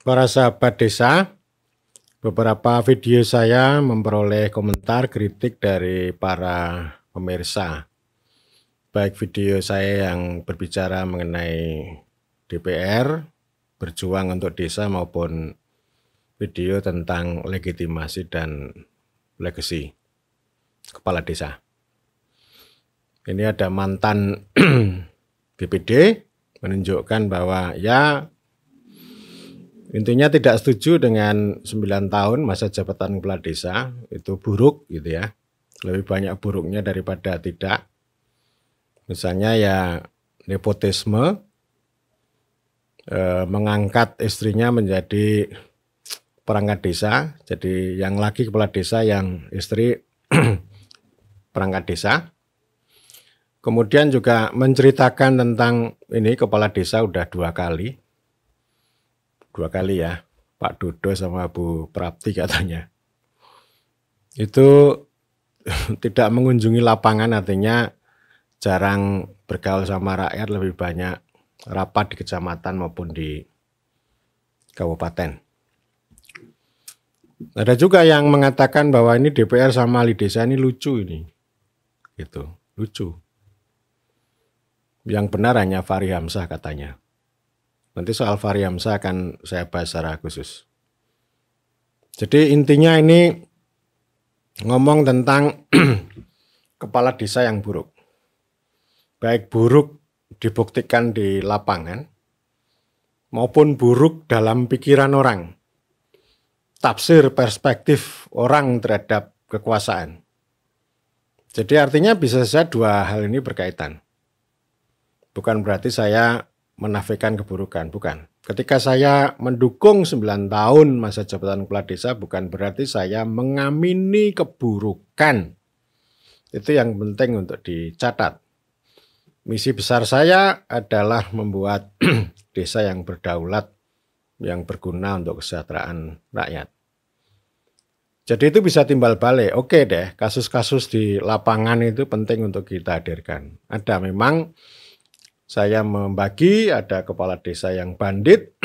Para sahabat desa, beberapa video saya memperoleh komentar kritik dari para pemirsa. Baik video saya yang berbicara mengenai DPR, berjuang untuk desa, maupun video tentang legitimasi dan legasi kepala desa. Ini ada mantan BPD menunjukkan bahwa ya intinya tidak setuju dengan 9 tahun masa jabatan kepala desa, itu buruk gitu ya. Lebih banyak buruknya daripada tidak. Misalnya ya nepotisme, mengangkat istrinya menjadi perangkat desa, jadi yang laki kepala desa, yang istri perangkat desa. Kemudian juga menceritakan tentang ini kepala desa udah 2 kali. 2 kali ya, Pak Dodo sama Bu Prapti katanya. Itu tidak mengunjungi lapangan, artinya jarang bergaul sama rakyat, lebih banyak rapat di kecamatan maupun di kabupaten. Ada juga yang mengatakan bahwa ini DPR sama ahli desa ini lucu ini. Gitu, lucu. Yang benar hanya Fahri Hamzah katanya. Nanti soal Fahri Hamzah akan saya bahas secara khusus. Jadi intinya ini ngomong tentang kepala desa yang buruk. Baik buruk dibuktikan di lapangan, maupun buruk dalam pikiran orang. Tafsir perspektif orang terhadap kekuasaan. Jadi artinya bisa saja 2 hal ini berkaitan. Bukan berarti saya menafikan keburukan, bukan. Ketika saya mendukung 9 tahun masa jabatan kepala desa, bukan berarti saya mengamini keburukan. Itu yang penting untuk dicatat. Misi besar saya adalah membuat desa yang berdaulat, yang berguna untuk kesejahteraan rakyat. Jadi itu bisa timbal balik. Oke deh, kasus-kasus di lapangan itu penting untuk kita hadirkan. Ada memang saya membagi, ada kepala desa yang bandit,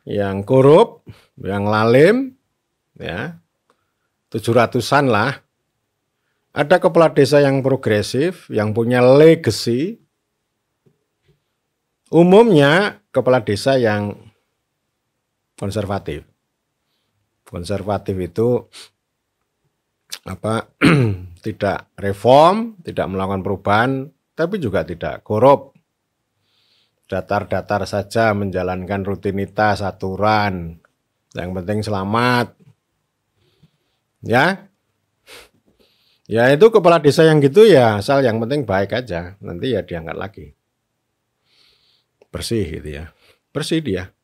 yang korup, yang lalim, ya 700-an lah. Ada kepala desa yang progresif, yang punya legacy. Umumnya kepala desa yang konservatif. Konservatif itu tidak reform, tidak melakukan perubahan, tapi juga tidak korup. Datar-datar saja menjalankan rutinitas, aturan. Yang penting selamat. Ya itu kepala desa yang gitu ya, asal yang penting baik aja, nanti ya diangkat lagi. Bersih gitu ya, bersih dia.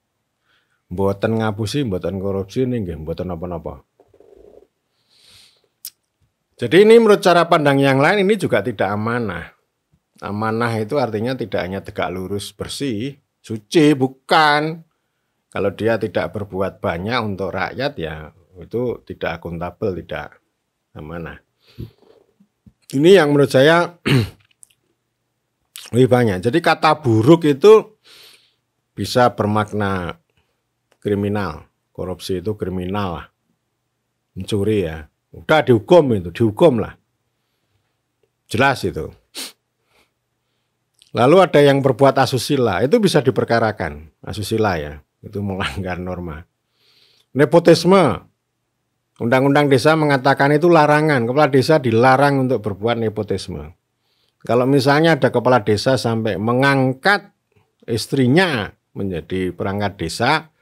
Mboten ngapusi, mboten korupsi, nggih mboten apa-apa. Jadi ini menurut cara pandang yang lain ini juga tidak amanah. Amanah itu artinya tidak hanya tegak lurus bersih, suci, bukan. Kalau dia tidak berbuat banyak untuk rakyat ya itu tidak akuntabel, tidak amanah. Ini yang menurut saya lebih banyak. Jadi kata buruk itu bisa bermakna kriminal. Korupsi itu kriminal lah. Mencuri ya. Udah dihukum itu, dihukum lah. Jelas itu. Lalu ada yang berbuat asusila, itu bisa diperkarakan. Asusila ya, itu melanggar norma. Nepotisme. Undang-undang desa mengatakan itu larangan. Kepala desa dilarang untuk berbuat nepotisme. Kalau misalnya ada kepala desa sampai mengangkat istrinya menjadi perangkat desa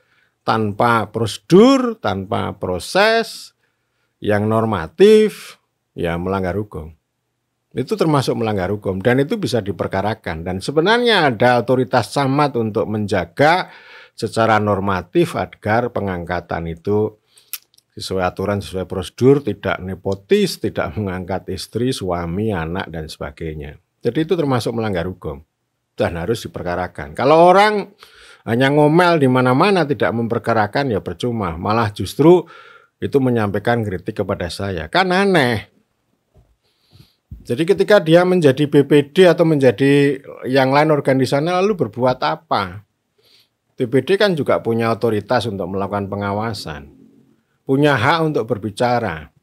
tanpa prosedur, tanpa proses yang normatif, ya melanggar hukum. Itu termasuk melanggar hukum dan itu bisa diperkarakan. Dan sebenarnya ada otoritas camat untuk menjaga secara normatif agar pengangkatan itu sesuai aturan, sesuai prosedur, tidak nepotis, tidak mengangkat istri, suami, anak, dan sebagainya. Jadi itu termasuk melanggar hukum dan harus diperkarakan. Kalau orang hanya ngomel di mana-mana tidak memperkarakan ya percuma, malah justru itu menyampaikan kritik kepada saya. Kan aneh. Jadi ketika dia menjadi BPD atau menjadi yang lain organisasi lalu berbuat apa? BPD kan juga punya otoritas untuk melakukan pengawasan, punya hak untuk berbicara.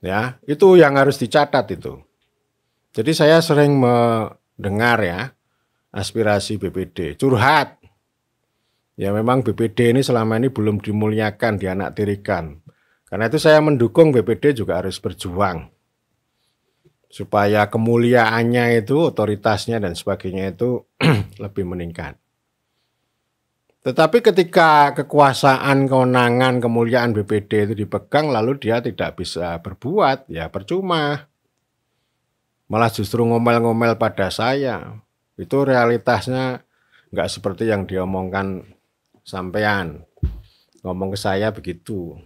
Ya, itu yang harus dicatat itu. Jadi saya sering mendengar ya aspirasi BPD, curhat. Ya memang BPD ini selama ini belum dimuliakan, dianaktirikan. Karena itu saya mendukung BPD juga harus berjuang. Supaya kemuliaannya itu, otoritasnya dan sebagainya itu lebih meningkat. Tetapi ketika kekuasaan, kewenangan, kemuliaan BPD itu dipegang lalu dia tidak bisa berbuat, ya percuma. Malah justru ngomel-ngomel pada saya. Itu realitasnya nggak seperti yang diomongkan sampean. Ngomong ke saya begitu.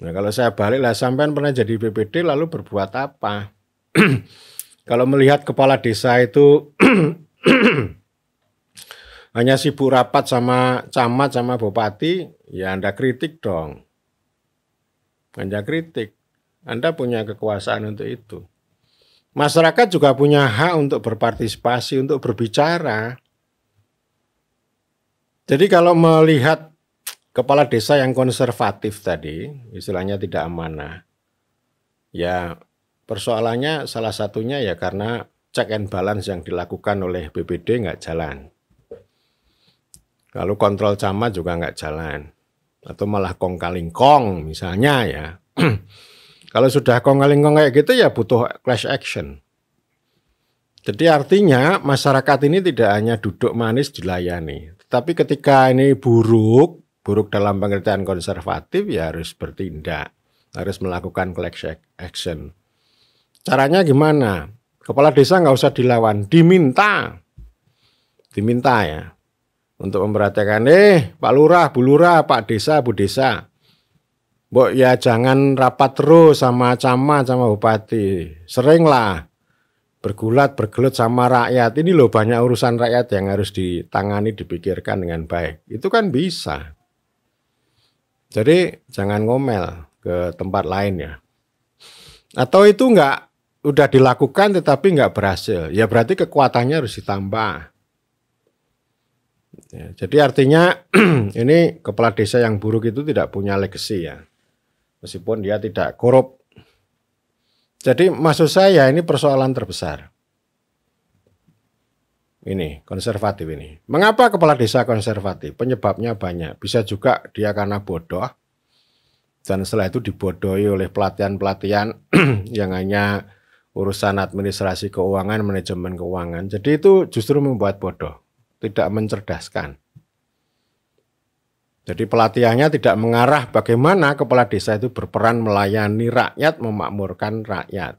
Nah kalau saya balik lah, sampean pernah jadi BPD lalu berbuat apa? Kalau melihat kepala desa itu hanya sibuk rapat sama camat sama bupati, ya Anda kritik dong. Anda kritik. Anda punya kekuasaan untuk itu. Masyarakat juga punya hak untuk berpartisipasi, untuk berbicara. Jadi kalau melihat kepala desa yang konservatif tadi, istilahnya tidak amanah, ya persoalannya salah satunya ya karena check and balance yang dilakukan oleh BPD nggak jalan. Lalu kontrol camat juga nggak jalan. Atau malah kong-kalingkong misalnya ya. Kalau sudah kong-kalingkong kayak gitu ya butuh class action. Jadi artinya masyarakat ini tidak hanya duduk manis dilayani. Tetapi ketika ini buruk dalam pengertian konservatif ya harus bertindak. Harus melakukan class action. Caranya gimana? Kepala desa nggak usah dilawan, diminta ya. Untuk memperhatikan, Pak Lurah, Bu Lurah, Pak Desa, Bu Desa. Mbok ya jangan rapat terus sama camat, sama bupati. Seringlah bergelut sama rakyat. Ini loh banyak urusan rakyat yang harus ditangani, dipikirkan dengan baik. Itu kan bisa. Jadi jangan ngomel ke tempat lain ya. Atau itu udah dilakukan tetapi nggak berhasil. Ya berarti kekuatannya harus ditambah. Ya, jadi artinya ini kepala desa yang buruk itu tidak punya legacy ya. Meskipun dia tidak korup. Jadi maksud saya ini persoalan terbesar. Ini konservatif ini. Mengapa kepala desa konservatif? Penyebabnya banyak. Bisa juga dia karena bodoh. Dan setelah itu dibodohi oleh pelatihan-pelatihan yang hanya urusan administrasi keuangan, manajemen keuangan. Jadi itu justru membuat bodoh. Tidak mencerdaskan. Jadi pelatihannya tidak mengarah bagaimana kepala desa itu berperan melayani rakyat, memakmurkan rakyat.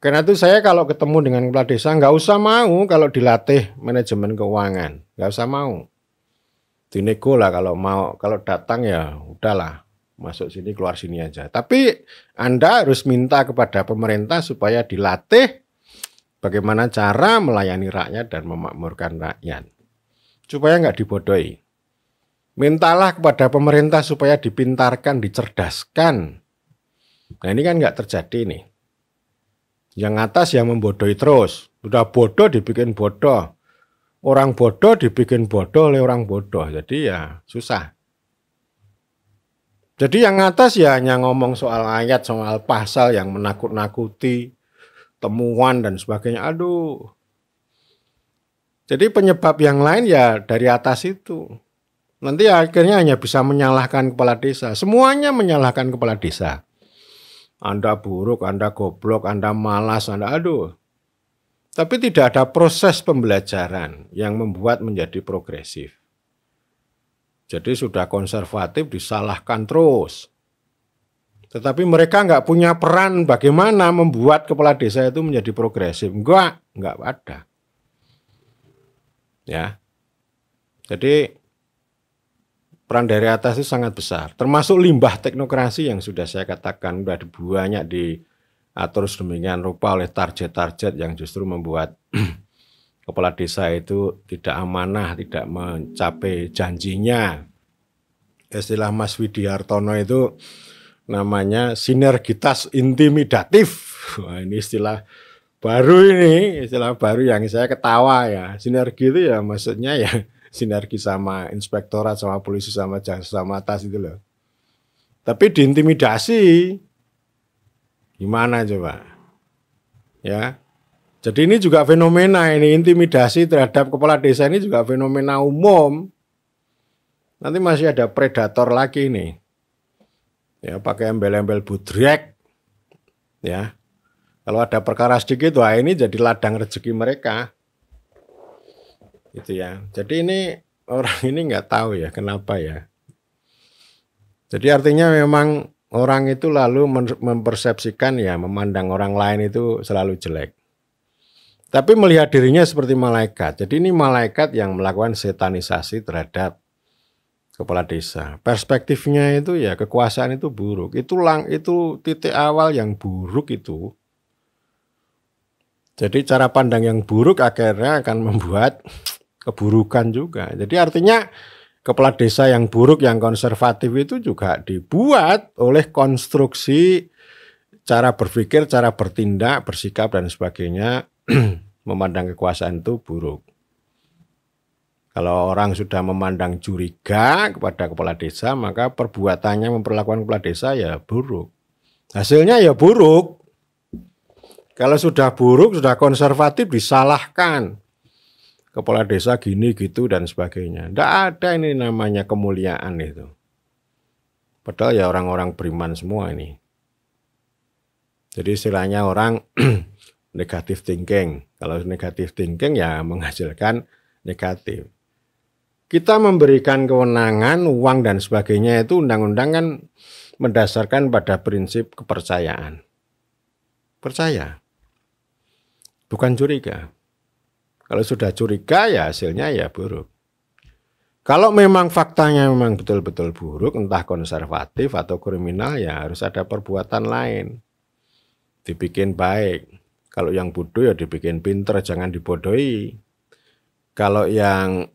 Karena itu saya kalau ketemu dengan kepala desa nggak usah mau kalau dilatih manajemen keuangan, nggak usah mau. Dinego lah kalau mau, kalau datang ya udahlah masuk sini keluar sini aja. Tapi Anda harus minta kepada pemerintah supaya dilatih bagaimana cara melayani rakyat dan memakmurkan rakyat. Supaya nggak dibodohi. Mintalah kepada pemerintah supaya dipintarkan, dicerdaskan. Nah ini kan nggak terjadi nih. Yang atas yang membodohi terus. Udah bodoh dibikin bodoh. Orang bodoh dibikin bodoh oleh orang bodoh. Jadi ya susah. Jadi yang atas ya hanya ngomong soal ayat, soal pasal yang menakut-nakuti, temuan dan sebagainya. Aduh. Jadi penyebab yang lain ya dari atas itu. Nanti akhirnya hanya bisa menyalahkan kepala desa. Semuanya menyalahkan kepala desa. Anda buruk, Anda goblok, Anda malas, Anda aduh. Tapi tidak ada proses pembelajaran yang membuat menjadi progresif. Jadi sudah konservatif disalahkan terus. Tetapi mereka nggak punya peran bagaimana membuat kepala desa itu menjadi progresif. Nggak ada. Ya. Jadi peran dari atas itu sangat besar. Termasuk limbah teknokrasi yang sudah saya katakan sudah banyak diatur sedemikian rupa oleh target-target yang justru membuat kepala desa itu tidak amanah, tidak mencapai janjinya. Istilah Mas Widiartono itu namanya sinergitas intimidatif. Wah, ini istilah baru yang saya ketawa ya. Sinergi itu ya maksudnya ya sinergi sama inspektorat, sama polisi, sama jaksa, sama atas itu loh. Tapi diintimidasi, gimana coba? Ya, jadi ini juga fenomena ini, intimidasi terhadap kepala desa ini juga fenomena umum. Nanti masih ada predator lagi nih. Ya, pakai embel-embel budrek. Ya. Kalau ada perkara sedikit, wah ini jadi ladang rezeki mereka. Gitu ya. Jadi ini orang ini nggak tahu ya kenapa ya. Jadi artinya memang orang itu lalu mempersepsikan ya, memandang orang lain itu selalu jelek. Tapi melihat dirinya seperti malaikat. Jadi ini malaikat yang melakukan setanisasi terhadap kepala desa. Perspektifnya itu ya kekuasaan itu buruk. Itu titik awal yang buruk itu. Jadi cara pandang yang buruk akhirnya akan membuat keburukan juga. Jadi artinya kepala desa yang buruk, yang konservatif itu juga dibuat oleh konstruksi cara berpikir, cara bertindak, bersikap dan sebagainya memandang kekuasaan itu buruk. Kalau orang sudah memandang curiga kepada kepala desa, maka perbuatannya memperlakukan kepala desa ya buruk. Hasilnya ya buruk. Kalau sudah buruk, sudah konservatif, disalahkan. Kepala desa gini, gitu, dan sebagainya. Tidak ada ini namanya kemuliaan itu. Padahal ya orang-orang beriman semua ini. Jadi istilahnya orang negatif thinking. Kalau negatif thinking ya menghasilkan negatif. Kita memberikan kewenangan, uang dan sebagainya itu undang-undang kan mendasarkan pada prinsip kepercayaan. Percaya. Bukan curiga. Kalau sudah curiga ya hasilnya ya buruk. Kalau memang faktanya memang betul-betul buruk, entah konservatif atau kriminal ya harus ada perbuatan lain. Dibikin baik. Kalau yang bodoh ya dibikin pinter, jangan dibodohi. Kalau yang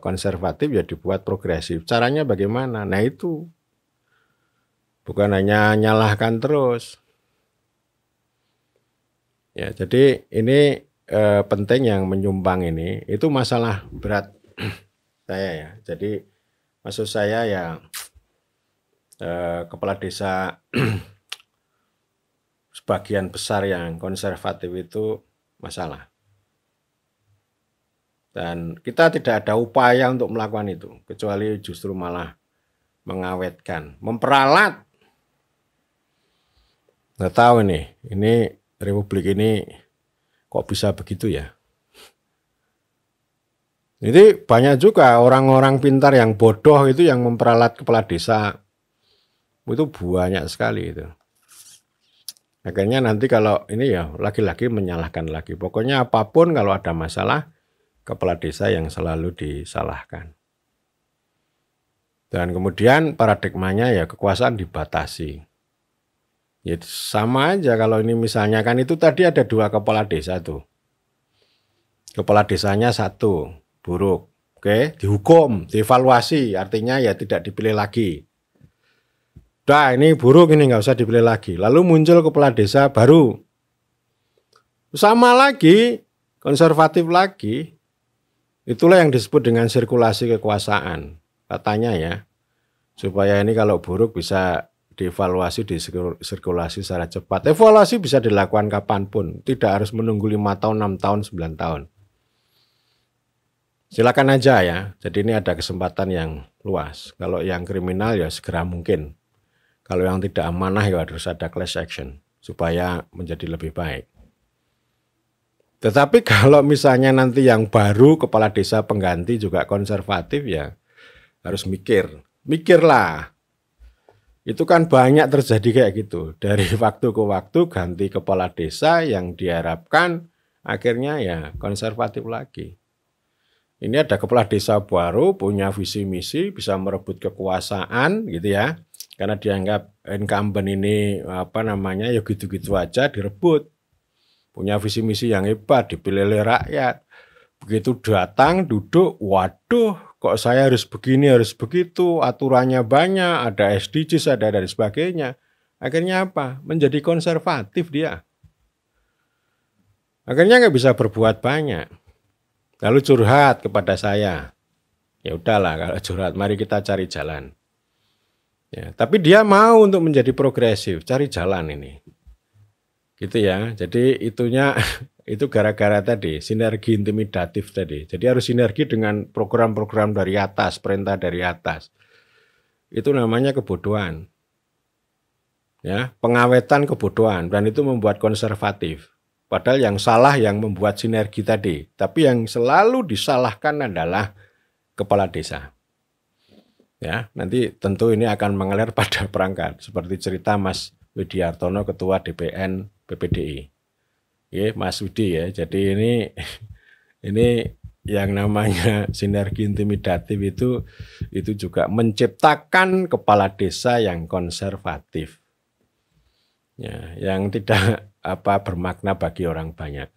konservatif ya dibuat progresif. Caranya bagaimana? Nah itu. Bukan hanya nyalahkan terus. Ya, jadi ini penting yang menyumbang ini. Itu masalah berat saya ya. Jadi maksud saya ya kepala desa sebagian besar yang konservatif itu masalah. Dan kita tidak ada upaya untuk melakukan itu, kecuali justru malah mengawetkan, memperalat. Nggak tahu ini Republik ini kok bisa begitu ya. Jadi banyak juga orang-orang pintar yang bodoh itu yang memperalat kepala desa. Itu banyak sekali itu. Akhirnya nanti kalau ini ya lagi-lagi menyalahkan lagi. Pokoknya apapun kalau ada masalah, kepala desa yang selalu disalahkan. Dan kemudian paradigmanya ya kekuasaan dibatasi. Ya sama aja kalau ini misalnya kan itu tadi ada 2 kepala desa tuh. Kepala desanya 1, buruk. Oke, dihukum, dievaluasi, artinya ya tidak dipilih lagi. Udah ini buruk ini nggak usah dipilih lagi. Lalu muncul kepala desa baru. Sama lagi, konservatif lagi. Itulah yang disebut dengan sirkulasi kekuasaan. Katanya ya, supaya ini kalau buruk bisa dievaluasi, disirkulasi secara cepat. Evaluasi bisa dilakukan kapanpun. Tidak harus menunggu 5 tahun, 6 tahun, 9 tahun. Silakan aja ya. Jadi ini ada kesempatan yang luas. Kalau yang kriminal ya segera mungkin. Kalau yang tidak amanah ya harus ada class action. Supaya menjadi lebih baik. Tetapi kalau misalnya nanti yang baru kepala desa pengganti juga konservatif ya harus mikirlah. Itu kan banyak terjadi kayak gitu. Dari waktu ke waktu ganti kepala desa yang diharapkan akhirnya ya konservatif lagi. Ini ada kepala desa baru punya visi misi bisa merebut kekuasaan gitu ya. Karena dianggap incumbent ini ya gitu-gitu aja direbut. Punya visi misi yang hebat, dipilih oleh rakyat. Begitu datang, duduk, waduh, kok saya harus begini, harus begitu, aturannya banyak, ada SDGs, ada dan sebagainya. Akhirnya apa? Menjadi konservatif dia. Akhirnya nggak bisa berbuat banyak. Lalu curhat kepada saya. Ya udahlah kalau curhat, mari kita cari jalan. Ya, tapi dia mau untuk menjadi progresif, cari jalan ini. Gitu ya. Jadi itunya itu gara-gara tadi sinergi intimidatif tadi. Jadi harus sinergi dengan program-program dari atas, perintah dari atas. Itu namanya kebodohan. Ya, pengawetan kebodohan dan itu membuat konservatif. Padahal yang salah yang membuat sinergi tadi, tapi yang selalu disalahkan adalah kepala desa. Ya, nanti tentu ini akan mengalir pada perangkat seperti cerita Mas Widiartono ketua DPN PPDI. Ya, Mas Widi ya. Jadi ini yang namanya sinergi intimidatif itu juga menciptakan kepala desa yang konservatif. Ya, yang tidak bermakna bagi orang banyak.